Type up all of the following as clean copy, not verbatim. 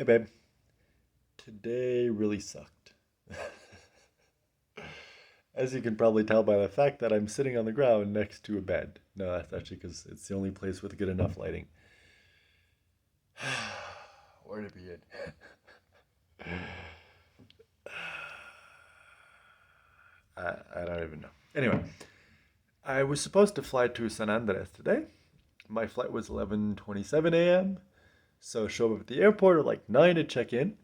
Hey babe, today really sucked. As you can probably tell by the fact that I'm sitting on the ground next to a bed. No, that's actually because it's the only place with good enough lighting. Where to begin? I don't even know. Anyway, I was supposed to fly to San Andres today. My flight was 11:27 a.m. So show up at the airport at like 9 to check in.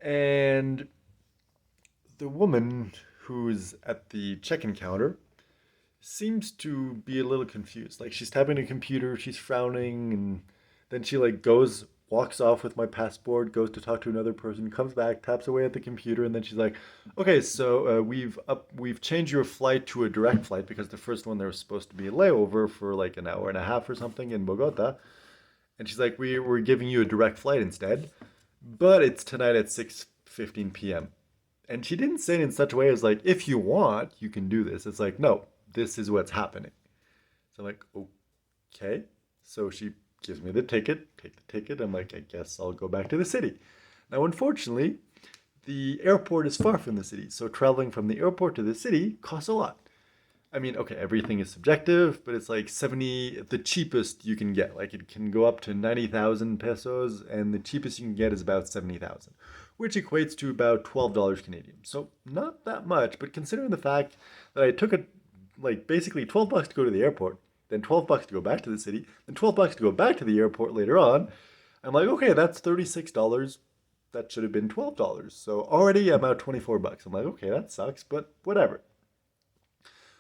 And the woman who's at the check-in counter seems to be a little confused. Like she's tapping a computer, she's frowning, and then she like goes, walks off with my passport, goes to talk to another person, comes back, taps away at the computer, and then she's like, "Okay, so we've changed your flight to a direct flight because the first one there was supposed to be a layover for like an hour and a half or something in Bogota." And she's like, "We're giving you a direct flight instead, but it's tonight at 6:15 p.m." And she didn't say it in such a way as like, if you want, you can do this. It's like, no, this is what's happening. So I'm like, okay. So she gives me the ticket, take the ticket. I'm like, I guess I'll go back to the city. Now, unfortunately, the airport is far from the city. So traveling from the airport to the city costs a lot. I mean, okay, everything is subjective, but it's like 70, the cheapest you can get. Like it can go up to 90,000 pesos, and the cheapest you can get is about 70,000, which equates to about $12 Canadian. So not that much, but considering the fact that I took like basically 12 bucks to go to the airport, then 12 bucks to go back to the city, then 12 bucks to go back to the airport later on, I'm like, okay, that's $36. That should have been $12. So already I'm out 24 bucks. I'm like, okay, that sucks, but whatever.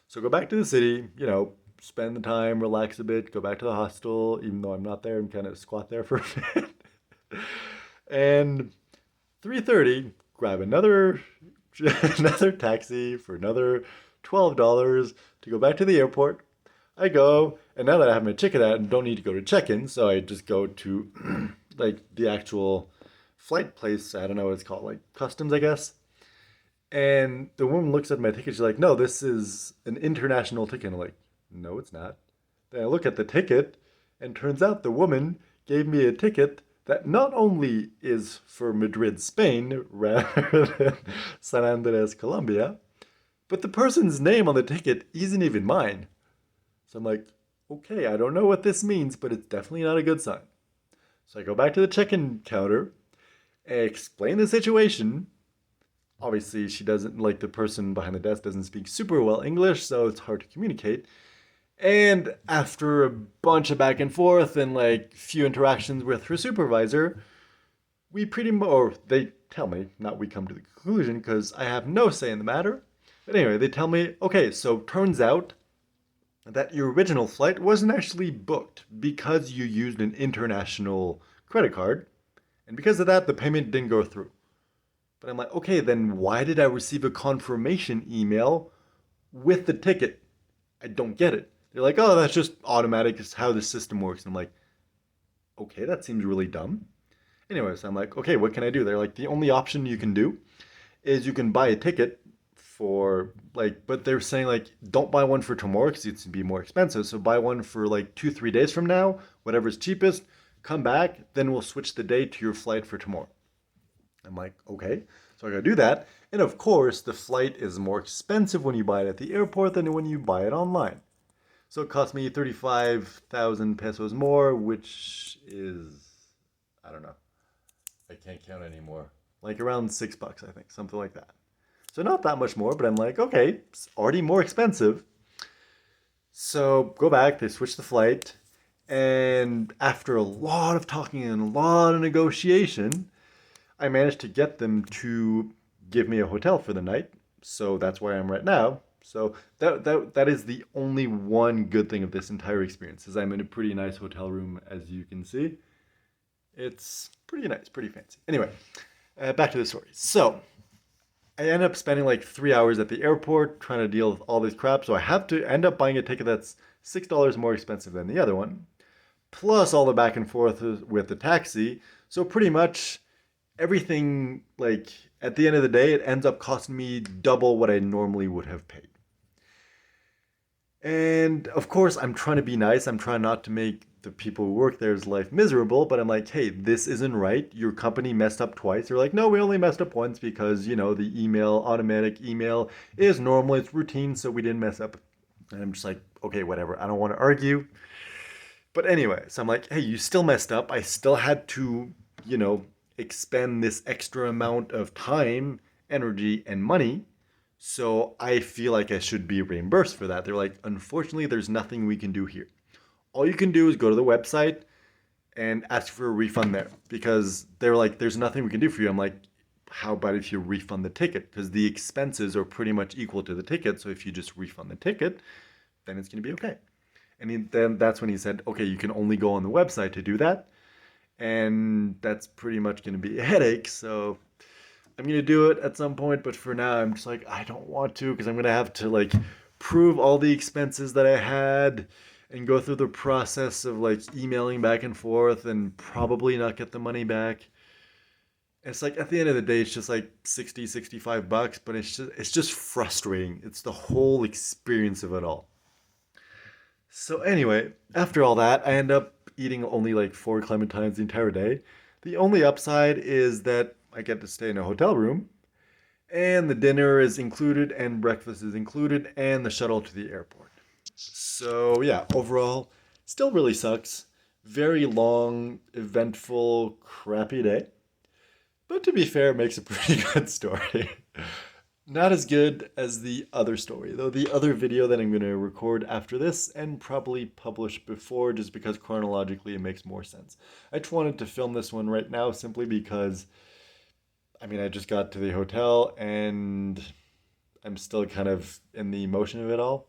So go back to the city, spend the time, relax a bit, go back to the hostel, even though I'm not there, I'm kind of squat there for a bit. And 3:30, grab another another taxi for another $12 to go back to the airport. I go, and now that I have my ticket out and don't need to go to check-in, so I just go to like the actual flight place, I don't know what it's called, like customs, I guess. And the woman looks at my ticket. She's like, "No, this is an international ticket." I'm like, "No, it's not." Then I look at the ticket, and turns out the woman gave me a ticket that not only is for Madrid, Spain, rather than San Andres, Colombia, but the person's name on the ticket isn't even mine. So I'm like, "Okay, I don't know what this means, but it's definitely not a good sign." So I go back to the check-in counter, explain the situation. Obviously, she doesn't, like, the person behind the desk doesn't speak super well English, so it's hard to communicate. And after a bunch of back and forth and like few interactions with her supervisor, we pretty much, or they tell me, not we come to the conclusion because I have no say in the matter. But anyway, they tell me, okay, so turns out that your original flight wasn't actually booked because you used an international credit card. And because of that, the payment didn't go through. But I'm like, okay, then why did I receive a confirmation email with the ticket? I don't get it. They're like, oh, that's just automatic. It's how the system works. And I'm like, okay, that seems really dumb. Anyways, I'm like, okay, what can I do? They're like, the only option you can do is you can buy a ticket for like, but they're saying like, don't buy one for tomorrow because it's be more expensive. So buy one for like 2, 3 days from now, whatever's cheapest. Come back, then we'll switch the date to your flight for tomorrow. I'm like, okay. So I gotta do that. And of course, the flight is more expensive when you buy it at the airport than when you buy it online. So it cost me 35,000 pesos more, which is, I don't know. I can't count anymore. Like around $6, I think, something like that. So not that much more, but I'm like, okay, it's already more expensive. So go back, they switch the flight, and after a lot of talking and a lot of negotiation, I managed to get them to give me a hotel for the night. So that's where I am right now. So that is the only one good thing of this entire experience is I'm in a pretty nice hotel room, as you can see. It's pretty nice, pretty fancy. Anyway, back to the story. So I end up spending like 3 hours at the airport trying to deal with all this crap. So I have to end up buying a ticket that's $6 more expensive than the other one, plus all the back and forth with the taxi. So pretty much everything, like at the end of the day, it ends up costing me double what I normally would have paid. And of course, I'm trying to be nice. I'm trying not to make the people who work there's life miserable, but I'm like, hey, this isn't right. Your company messed up twice. They're like, no, we only messed up once because, the automatic email is normal, it's routine, so we didn't mess up. And I'm just like, okay, whatever. I don't want to argue. But anyway, so I'm like, hey, you still messed up. I still had to, expend this extra amount of time, energy, and money. So I feel like I should be reimbursed for that. They're like, unfortunately, there's nothing we can do here. All you can do is go to the website and ask for a refund there because they're like, there's nothing we can do for you. I'm like, how about if you refund the ticket? Because the expenses are pretty much equal to the ticket. So if you just refund the ticket, then it's going to be okay. And then that's when he said, okay, you can only go on the website to do that. And that's pretty much going to be a headache. So I'm going to do it at some point. But for now, I'm just like, I don't want to because I'm going to have to like prove all the expenses that I had and go through the process of like emailing back and forth and probably not get the money back. It's like at the end of the day, it's just like 60, 65 bucks, but it's just frustrating. It's the whole experience of it all. So anyway, after all that, I end up eating only like four clementines the entire day. The only upside is that I get to stay in a hotel room, and the dinner is included, and breakfast is included, and the shuttle to the airport. So yeah, overall, still really sucks. Very long, eventful, crappy day. But to be fair, it makes a pretty good story. Not as good as the other story, though the other video that I'm going to record after this and probably publish before just because chronologically it makes more sense. I just wanted to film this one right now simply because, I just got to the hotel and I'm still kind of in the emotion of it all,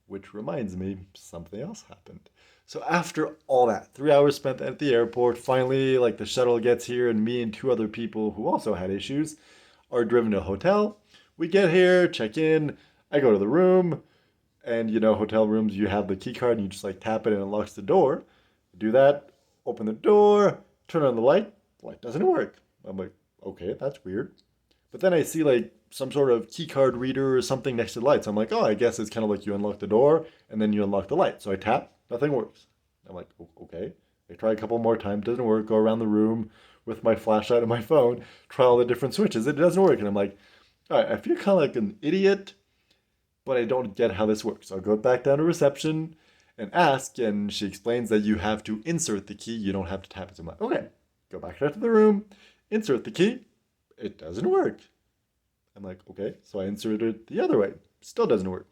which reminds me something else happened. So after all that, 3 hours spent at the airport, finally, like the shuttle gets here, and me and two other people who also had issues are driven to a hotel. We get here, check in, I go to the room, and hotel rooms, you have the key card and you just like tap it and it unlocks the door. Do that, open the door, turn on the light doesn't work. I'm like, okay, that's weird. But then I see like some sort of key card reader or something next to the light. So I'm like, oh, I guess it's kind of like you unlock the door and then you unlock the light. So I tap, nothing works. I'm like, okay. I try a couple more times, doesn't work. Go around the room with my flashlight and my phone, try all the different switches. It doesn't work. And I'm like, all right, I feel kind of like an idiot, but I don't get how this works. So I'll go back down to reception and ask, and she explains that you have to insert the key. You don't have to tap it. So I'm like, okay, go back out to the room, insert the key. It doesn't work. I'm like, okay, so I insert it the other way. Still doesn't work.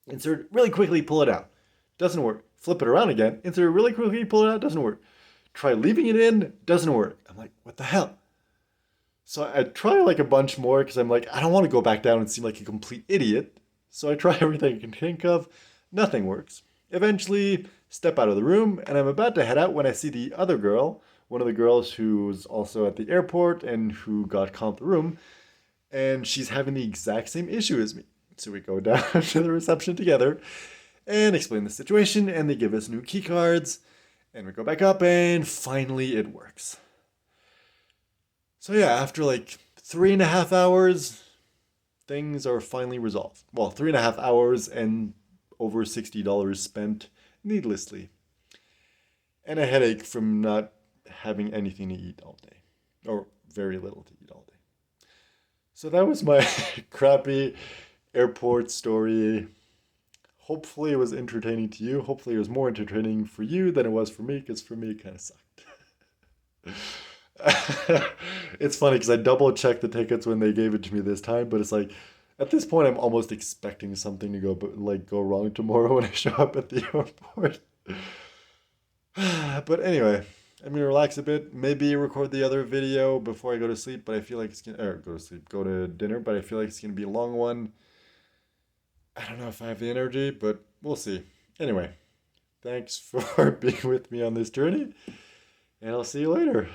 Insert it really quickly, pull it out. Doesn't work. Flip it around again. Insert it really quickly, pull it out. Doesn't work. Try leaving it in. Doesn't work. I'm like, what the hell? So I try like a bunch more because I'm like, I don't want to go back down and seem like a complete idiot. So I try everything I can think of. Nothing works. Eventually, step out of the room, and I'm about to head out when I see the other girl, one of the girls who's also at the airport and who got called the room, and she's having the exact same issue as me. So we go down to the reception together and explain the situation, and they give us new key cards, and we go back up, and finally it works. So yeah, after like 3.5 hours, things are finally resolved. Well, 3.5 hours and over $60 spent needlessly. And a headache from not having anything to eat all day. Or very little to eat all day. So that was my crappy airport story. Hopefully it was entertaining to you. Hopefully it was more entertaining for you than it was for me, because for me it kind of sucked. It's funny because I double checked the tickets when they gave it to me this time, but it's like at this point I'm almost expecting something to go wrong tomorrow when I show up at the airport. But anyway, I'm gonna relax a bit. Maybe record the other video before I go to sleep, but I feel like it's gonna or go to sleep, go to dinner, but I feel like it's gonna be a long one. I don't know if I have the energy, but we'll see. Anyway, thanks for being with me on this journey, and I'll see you later.